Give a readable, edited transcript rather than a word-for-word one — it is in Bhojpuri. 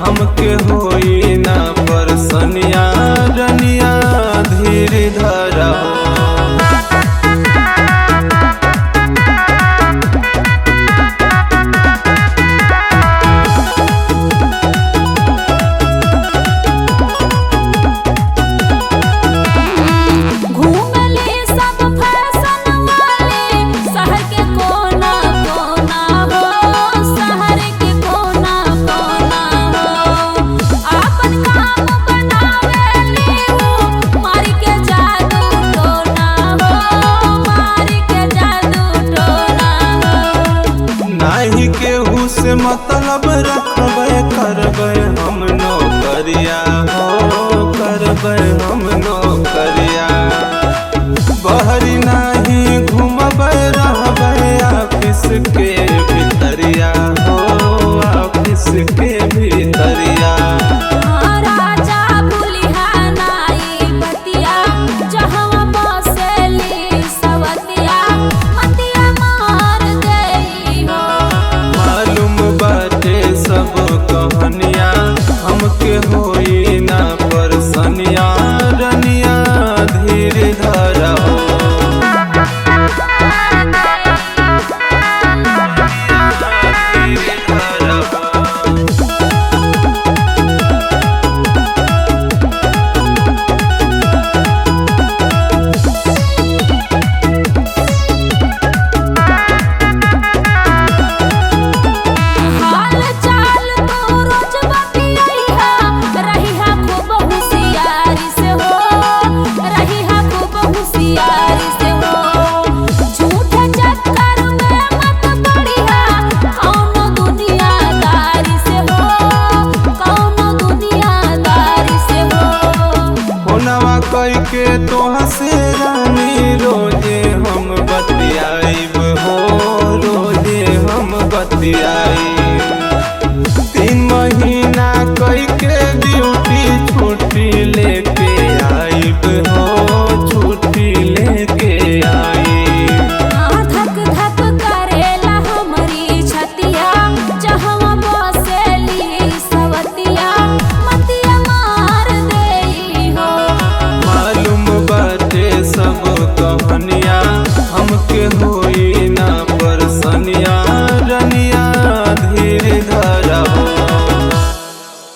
हमके होई ना परसनिया रनिया धीर धरा केहू से मतलब रखबे करबे हम नौकरिया हो करबे हम नौकरिया बहरी नहीं घूमबे रहबे ऑफिस के भीतरिया हो ऑफिस के भीतरिया हमके होई ना परसनिया रनिया धीर धरा के तोहा से रानी रोजे हम बतियाइब हो रोजे हम बतियाइब 3 महीना कई के ड्यूटी छुट्टी लेके आइब हो छुट्टी लेके आइब धक धक करेला हमरी छतिया जहाँ बसेली सवतिया मतिया मार देई हो सब कहानिया हमके होई ना परसनिया